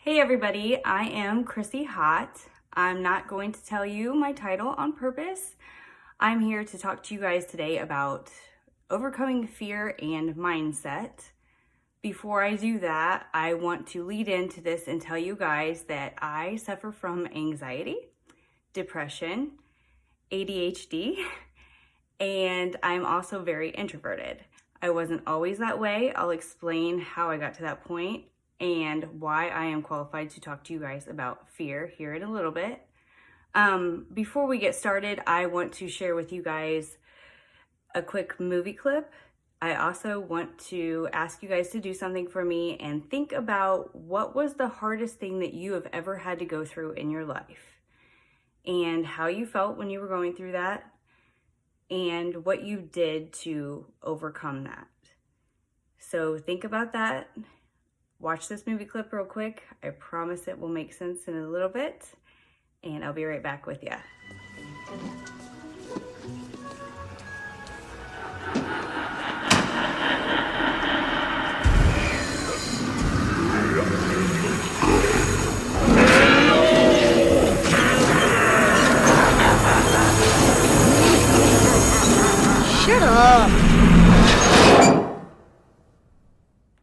Hey everybody, I am Chrissy Hott. I'm not going to tell you my title on purpose. I'm here to talk to you guys today about overcoming fear and mindset. Before I do that, I want to lead into this and tell you guys that I suffer from anxiety, depression, ADHD, and I'm also very introverted. I wasn't always that way. I'll explain how I got to that point and why I am qualified to talk to you guys about fear here in a little bit. Before we get started, I want to share with you guys a quick movie clip. I also want to ask you guys to do something for me and think about what was the hardest thing that you have ever had to go through in your life and how you felt when you were going through that and what you did to overcome that. So think about that. Watch this movie clip real quick. I promise it will make sense in a little bit, and I'll be right back with you. Shut up!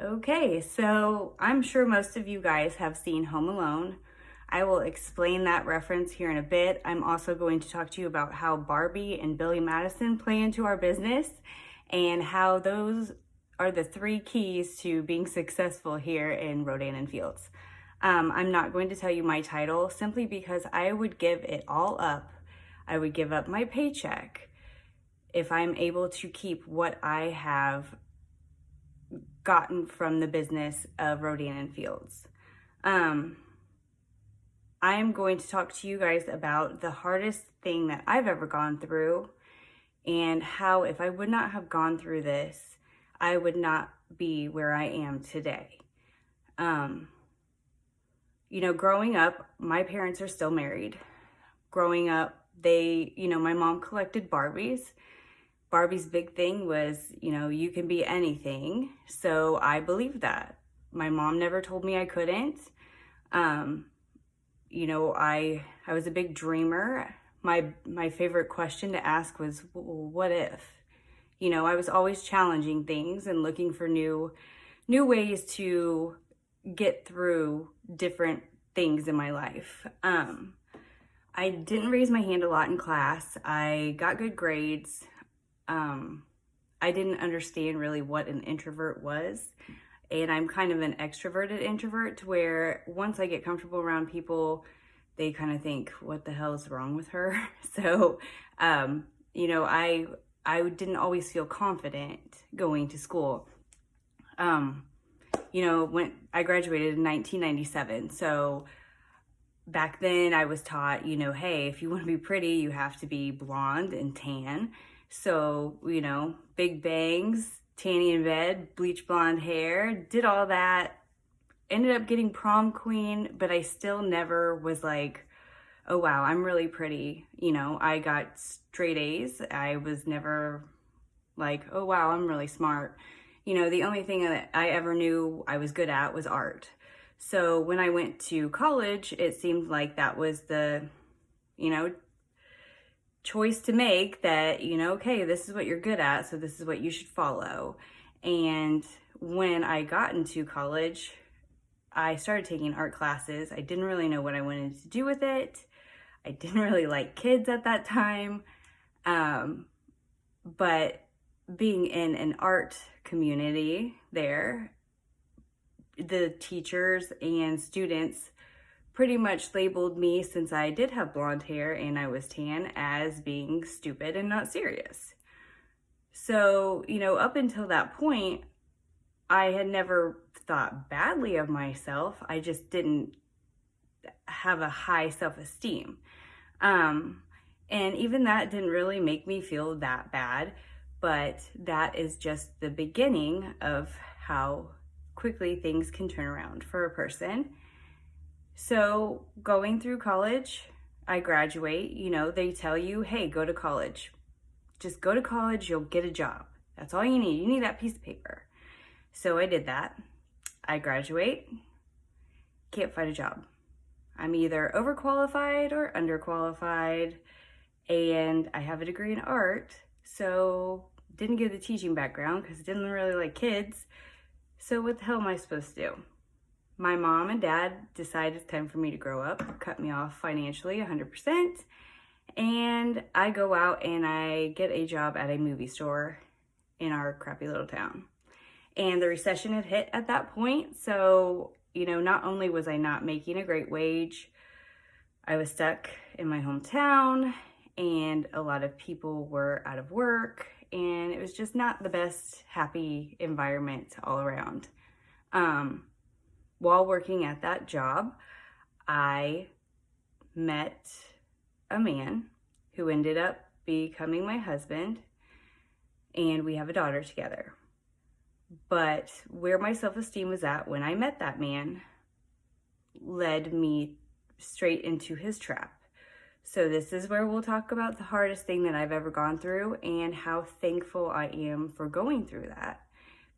Okay, so I'm sure most of you guys have seen Home Alone. I will explain that reference here in a bit. I'm also going to talk to you about how Barbie and Billy Madison play into our business and how those are the 3 keys to being successful here in Rodan and Fields. I'm not going to tell you my title simply because I would give it all up. I would give up my paycheck if I'm able to keep what I have gotten from the business of Rodan and Fields. I'm going to talk to you guys about the hardest thing that I've ever gone through and how if I would not have gone through this, I would not be where I am today. Growing up, my parents are still married. Growing up, my mom collected Barbies. Barbie's big thing was, you can be anything. So I believed that. My mom never told me I couldn't. I was a big dreamer. My favorite question to ask was, what if? I was always challenging things and looking for new ways to get through different things in my life. I didn't raise my hand a lot in class. I got good grades. I didn't understand really what an introvert was. And I'm kind of an extroverted introvert to where once I get comfortable around people, they kind of think, what the hell is wrong with her? So, I didn't always feel confident going to school. When I graduated in 1997. So back then I was taught, hey, if you want to be pretty, you have to be blonde and tan. So, big bangs, tanny in bed, bleach blonde hair, did all that, ended up getting prom queen, but I still never was like, oh wow, I'm really pretty. I got straight A's. I was never like, oh wow, I'm really smart. The only thing that I ever knew I was good at was art. So when I went to college, it seemed like that was the, choice to make that, okay, this is what you're good at, so this is what you should follow. And when I got into college, I started taking art classes. I didn't really know what I wanted to do with it. I didn't really like kids at that time. But being in an art community there, the teachers and students pretty much labeled me, since I did have blonde hair and I was tan, as being stupid and not serious. So, up until that point, I had never thought badly of myself. I just didn't have a high self-esteem. And even that didn't really make me feel that bad, but that is just the beginning of how quickly things can turn around for a person. So going through college, I graduate, they tell you, hey, go to college. Just go to college, you'll get a job. That's all you need. You need that piece of paper. So I did that. I graduate, can't find a job. I'm either overqualified or underqualified, and I have a degree in art, so didn't get the teaching background because I didn't really like kids. So what the hell am I supposed to do? My mom and dad decided it's time for me to grow up, cut me off financially 100%, and I go out and I get a job at a movie store in our crappy little town. And the recession had hit at that point, so, not only was I not making a great wage, I was stuck in my hometown, and a lot of people were out of work, and it was just not the best, happy environment all around. While working at that job, I met a man who ended up becoming my husband, and we have a daughter together. But where my self-esteem was at when I met that man led me straight into his trap. So this is where we'll talk about the hardest thing that I've ever gone through and how thankful I am for going through that,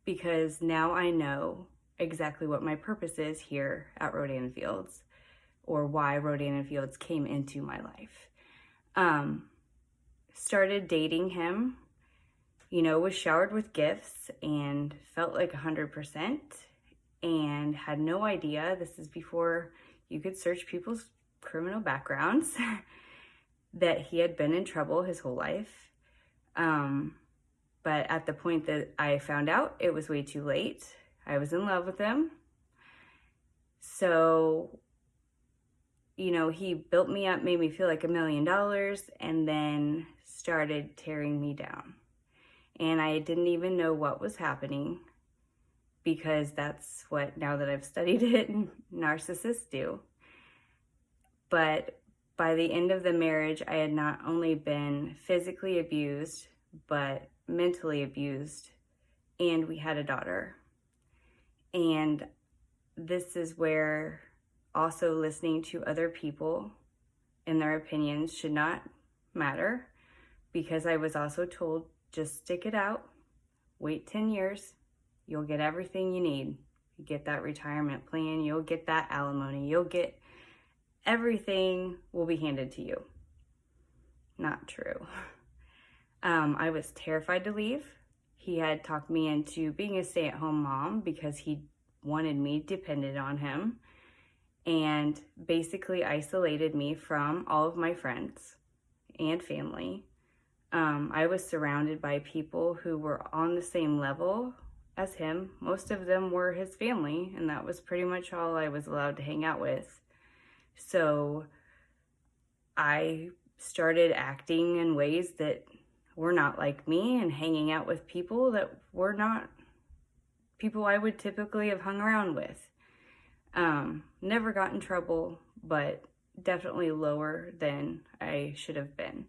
because now I know exactly what my purpose is here at Rodan & Fields, or why Rodan & Fields came into my life. Started dating him, was showered with gifts and felt like 100%, and had no idea, this is before you could search people's criminal backgrounds, that he had been in trouble his whole life. But at the point that I found out, it was way too late. I was in love with him. So, he built me up, made me feel like $1 million, and then started tearing me down. And I didn't even know what was happening, because that's what, now that I've studied it, narcissists do. But by the end of the marriage, I had not only been physically abused, but mentally abused, and we had a daughter. And this is where also listening to other people and their opinions should not matter, because I was also told, just stick it out, wait 10 years, you'll get everything you need. You get that retirement plan, you'll get that alimony, you'll get everything will be handed to you. Not true. I was terrified to leave. He had talked me into being a stay-at-home mom because he wanted me dependent on him, and basically isolated me from all of my friends and family. I was surrounded by people who were on the same level as him. Most of them were his family, and that was pretty much all I was allowed to hang out with. So I started acting in ways that were not like me, and hanging out with people that were not people I would typically have hung around with. Never got in trouble, but definitely lower than I should have been.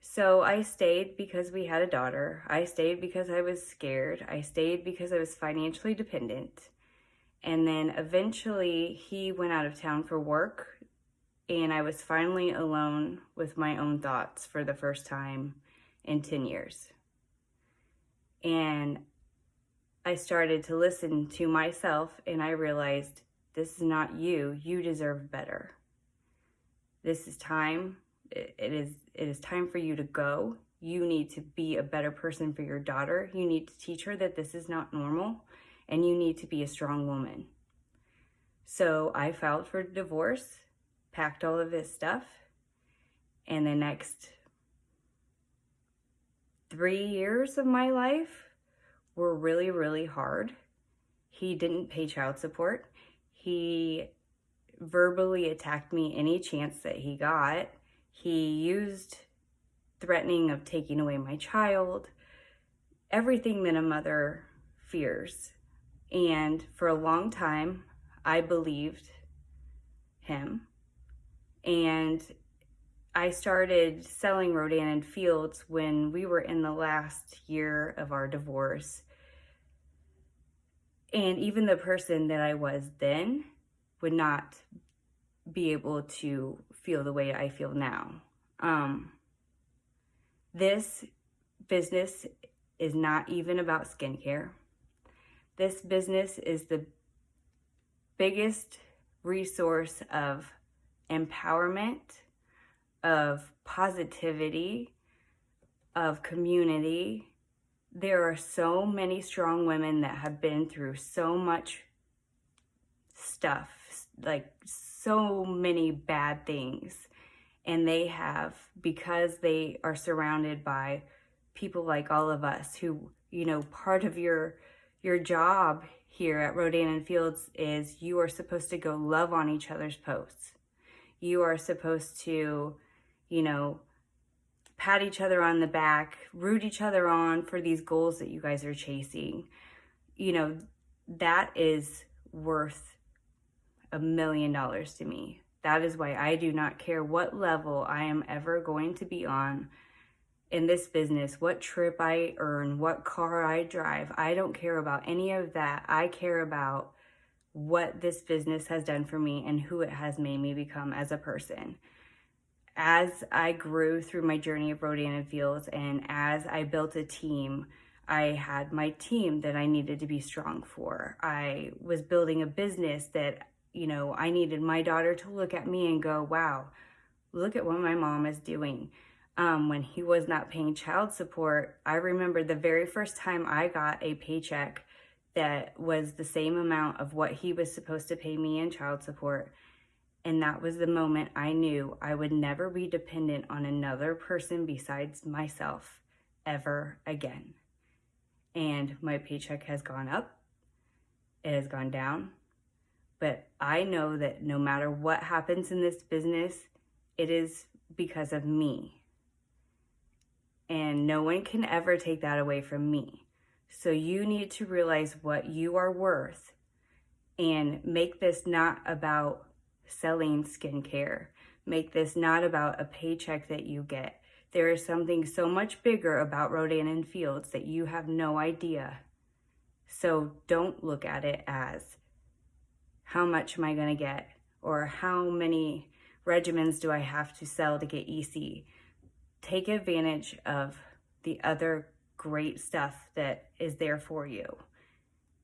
So I stayed because we had a daughter. I stayed because I was scared. I stayed because I was financially dependent. And then eventually he went out of town for work, and I was finally alone with my own thoughts for the first time in 10 years. And I started to listen to myself, and I realized, this is not you. You deserve better. This is time. It is time for you to go. You need to be a better person for your daughter. You need to teach her that this is not normal, and you need to be a strong woman. So I filed for divorce, packed all of his stuff, and the next 3 years of my life were really, really hard. He didn't pay child support. He verbally attacked me any chance that he got. He used threatening of taking away my child, everything that a mother fears. And for a long time, I believed him. And I started selling Rodan & Fields when we were in the last year of our divorce. And even the person that I was then would not be able to feel the way I feel now. This business is not even about skincare. This business is the biggest resource of empowerment, of positivity, of community. There are so many strong women that have been through so much stuff, like so many bad things. And they have, because they are surrounded by people like all of us who, you know, part of your job here at Rodan and Fields is you are supposed to go love on each other's posts. You are supposed to, you know, pat each other on the back, root each other on for these goals that you guys are chasing. You know, that is worth $1 million to me. That is why I do not care what level I am ever going to be on in this business, what trip I earn, what car I drive. I don't care about any of that. I care about what this business has done for me and who it has made me become as a person. As I grew through my journey of Rodan and Fields, and as I built a team, I had my team that I needed to be strong for. I was building a business that, you know, I needed my daughter to look at me and go, wow, look at what my mom is doing. When he was not paying child support, I remember the very first time I got a paycheck that was the same amount of what he was supposed to pay me in child support. And that was the moment I knew I would never be dependent on another person besides myself ever again. And my paycheck has gone up, it has gone down, but I know that no matter what happens in this business, it is because of me. And no one can ever take that away from me. So you need to realize what you are worth and make this not about selling skincare. Make this not about a paycheck that you get. There is something so much bigger about Rodan and Fields that you have no idea. So don't look at it as how much am I going to get, or how many regimens do I have to sell to get EC. Take advantage of the other great stuff that is there for you.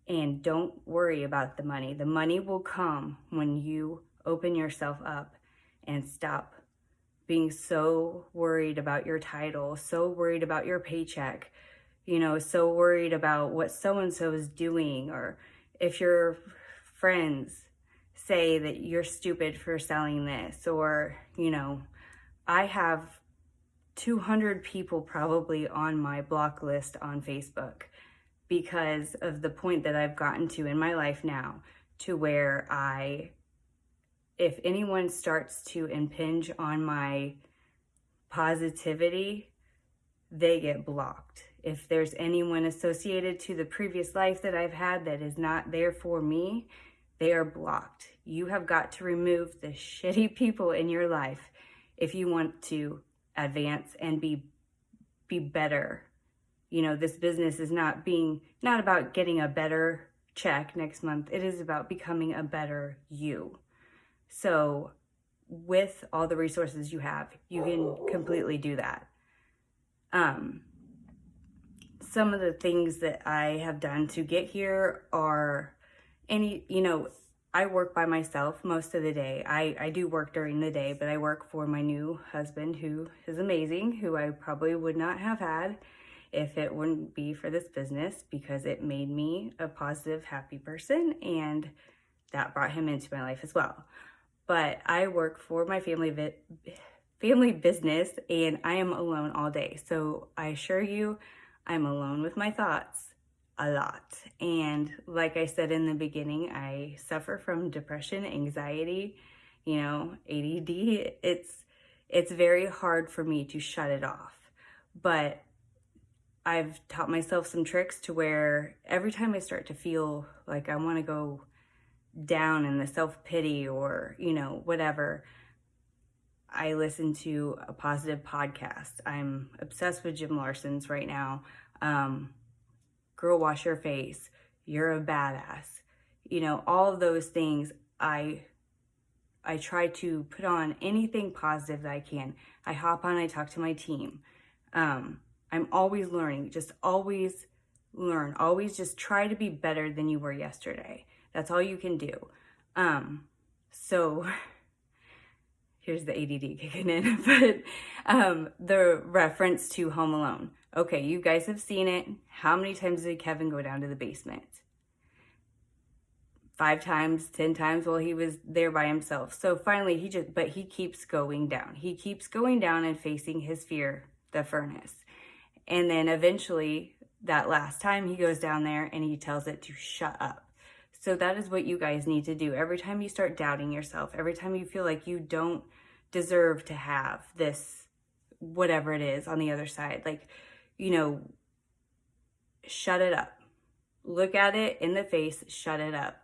And don't worry about the money. The money will come when you open yourself up and stop being so worried about your title, so worried about your paycheck, you know, so worried about what so-and-so is doing, or if your friends say that you're stupid for selling this, or, you know, I have 200 people probably on my block list on Facebook because of the point that I've gotten to in my life now, to where if anyone starts to impinge on my positivity, they get blocked. If there's anyone associated to the previous life that I've had that is not there for me, they are blocked. You have got to remove the shitty people in your life if you want to advance and be better. You know, this business is not about getting a better check next month. It is about becoming a better you. So with all the resources you have, you can completely do that. Some of the things that I have done to get here are I work by myself most of the day. I do work during the day, but I work for my new husband, who is amazing, who I probably would not have had if it wouldn't be for this business, because it made me a positive, happy person, and that brought him into my life as well. But I work for my family business, and I am alone all day. So I assure you, I'm alone with my thoughts a lot. And like I said in the beginning, I suffer from depression, anxiety, ADD. It's very hard for me to shut it off. But I've taught myself some tricks to where every time I start to feel like I want to go down in the self-pity or, whatever, I listen to a positive podcast. I'm obsessed with Jim Larson's right now. Girl, wash your face. You're a badass. All of those things. I try to put on anything positive that I can. I hop on, I talk to my team. I'm always learning. Just always learn. Always just try to be better than you were yesterday. That's all you can do. So here's the ADD kicking in, but the reference to Home Alone. Okay, you guys have seen it. How many times did Kevin go down to the basement? 5 times, 10 times while he was there by himself. So finally he keeps going down. He keeps going down and facing his fear, the furnace. And then eventually that last time he goes down there and he tells it to shut up. So that is what you guys need to do. Every time you start doubting yourself, every time you feel like you don't deserve to have this, whatever it is on the other side, like, shut it up. Look at it in the face, shut it up.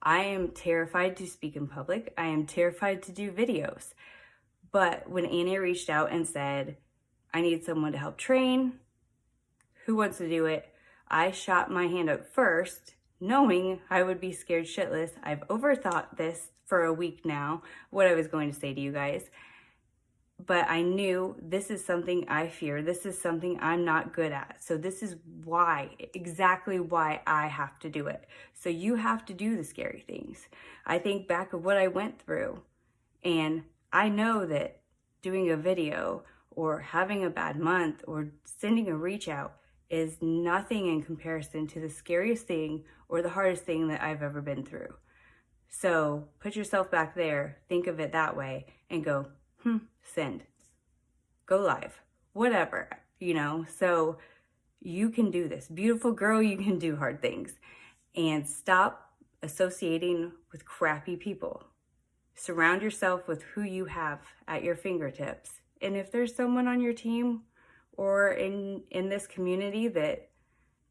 I am terrified to speak in public. I am terrified to do videos. But when Annie reached out and said, I need someone to help train, who wants to do it? I shot my hand up first, knowing I would be scared shitless. I've overthought this for a week now, what I was going to say to you guys. But I knew this is something I fear. This is something I'm not good at. So this is exactly why I have to do it. So you have to do the scary things. I think back of what I went through, and I know that doing a video or having a bad month or sending a reach out is nothing in comparison to the scariest thing or the hardest thing that I've ever been through. So put yourself back there, think of it that way, and go, send, go live, whatever, so you can do this. Beautiful girl, you can do hard things. And stop associating with crappy people. Surround yourself with who you have at your fingertips. And if there's someone on your team or in this community that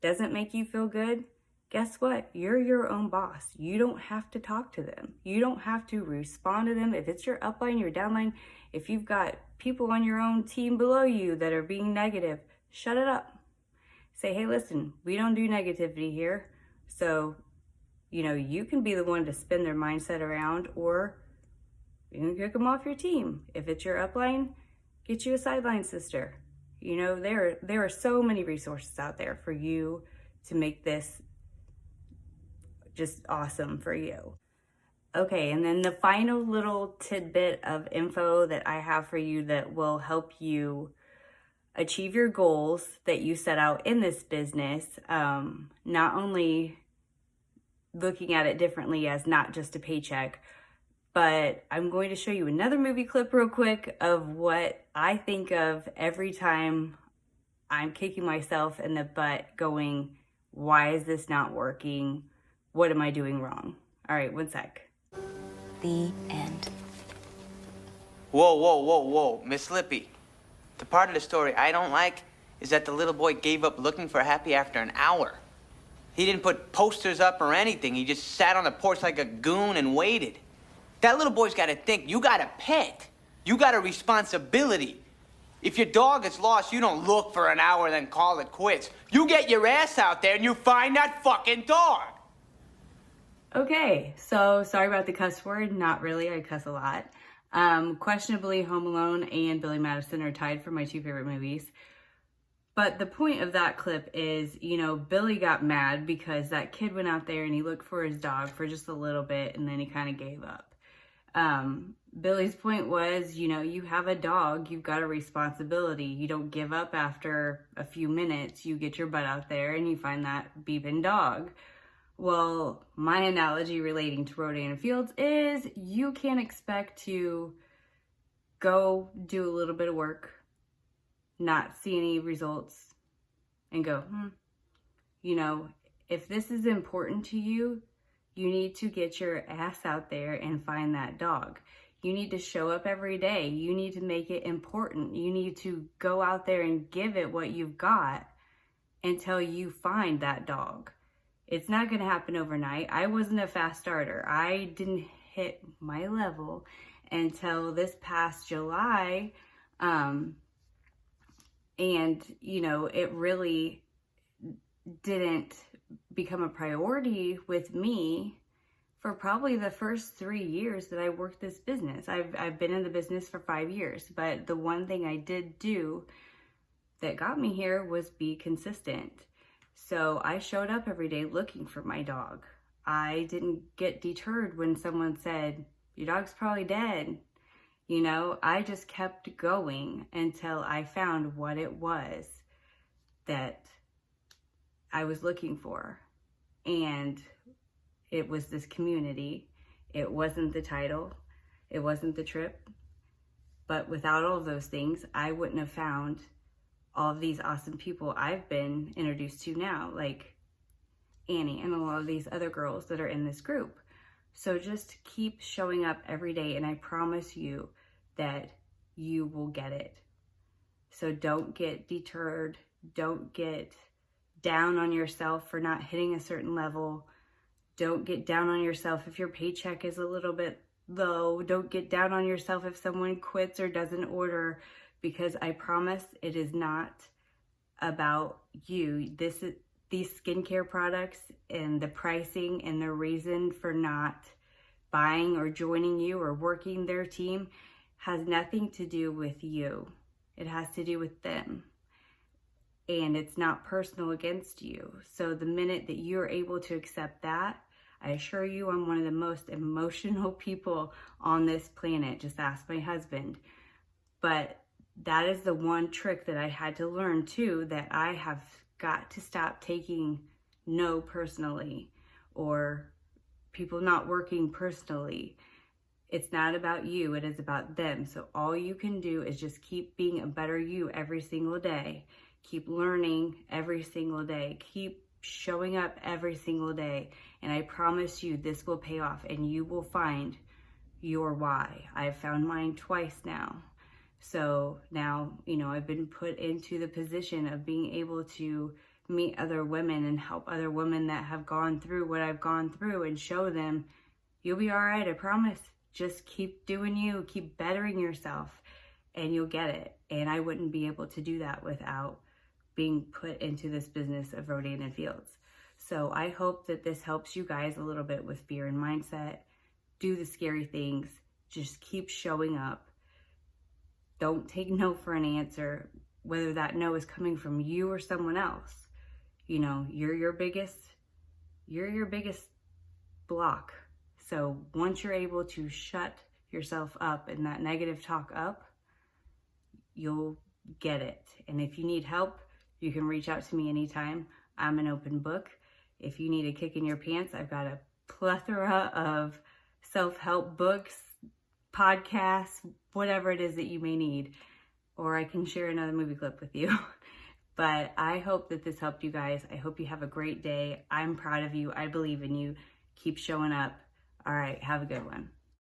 doesn't make you feel good, guess what? You're your own boss. You don't have to talk to them. You don't have to respond to them. If it's your upline, your downline, if you've got people on your own team below you that are being negative, shut it up. Say, hey, listen, we don't do negativity here. So, you can be the one to spin their mindset around, or you can kick them off your team. If it's your upline, get you a sideline sister. There are so many resources out there for you to make this just awesome for you. Okay, and then the final little tidbit of info that I have for you that will help you achieve your goals that you set out in this business, not only looking at it differently as not just a paycheck, but I'm going to show you another movie clip real quick of what I think of every time I'm kicking myself in the butt going, why is this not working? What am I doing wrong? All right, one sec. The end. Whoa, Miss Lippy. The part of the story I don't like is that the little boy gave up looking for Happy after an hour. He didn't put posters up or anything. He just sat on the porch like a goon and waited. That little boy's got to think, you got a pet. You got a responsibility. If your dog is lost, you don't look for an hour and then call it quits. You get your ass out there and you find that fucking dog. Okay, so sorry about the cuss word. Not really, I cuss a lot. Questionably, Home Alone and Billy Madison are tied for my 2 favorite movies. But the point of that clip is, Billy got mad because that kid went out there and he looked for his dog for just a little bit and then he kind of gave up. Billy's point was, you have a dog, you've got a responsibility. You don't give up after a few minutes. You get your butt out there and you find that beeping dog. Well, my analogy relating to Rodan Fields is you can't expect to go do a little bit of work, not see any results, and go, if this is important to you, you need to get your ass out there and find that dog. You need to show up every day. You need to make it important. You need to go out there and give it what you've got until you find that dog. It's not going to happen overnight. I wasn't a fast starter. I didn't hit my level until this past July. And, it really didn't become a priority with me for probably the first 3 years that I worked this business. I've been in the business for 5 years, but the one thing I did do that got me here was be consistent. So I showed up every day looking for my dog. I didn't get deterred when someone said, your dog's probably dead. You know, I just kept going until I found what it was that I was looking for. And it was this community. It wasn't the title. It wasn't the trip. But without all of those things, I wouldn't have found all of these awesome people I've been introduced to now, like Annie and a lot of these other girls that are in this group. So just keep showing up every day, and I promise you that you will get it. So don't get deterred. Don't get down on yourself for not hitting a certain level. Don't get down on yourself if your paycheck is a little bit low. Don't get down on yourself if someone quits or doesn't order, because I promise it is not about you. These skincare products and the pricing and the reason for not buying or joining you or working their team has nothing to do with you. It has to do with them. And it's not personal against you. So the minute that you're able to accept that, I assure you I'm one of the most emotional people on this planet. Just ask my husband. But that is the one trick that I had to learn too, that I have got to stop taking no personally, or people not working personally. It's not about you, it is about them. So all you can do is just keep being a better you every single day. Keep learning every single day. Keep showing up every single day. And I promise you this will pay off, and you will find your why. I've found mine twice now. So now, you know, I've been put into the position of being able to meet other women and help other women that have gone through what I've gone through and show them, you'll be all right, I promise. Just keep doing you, keep bettering yourself, and you'll get it. And I wouldn't be able to do that without being put into this business of Rodan and Fields. So I hope that this helps you guys a little bit with fear and mindset. Do the scary things. Just keep showing up. Don't take no for an answer, whether that no is coming from you or someone else. You know, you're your biggest block. So once you're able to shut yourself up and that negative talk up, you'll get it. And if you need help, you can reach out to me anytime. I'm an open book. If you need a kick in your pants, I've got a plethora of self-help books, podcasts, whatever it is that you may need. Or I can share another movie clip with you. But I hope that this helped you guys. I hope you have a great day. I'm proud of you. I believe in you. Keep showing up. All right, have a good one.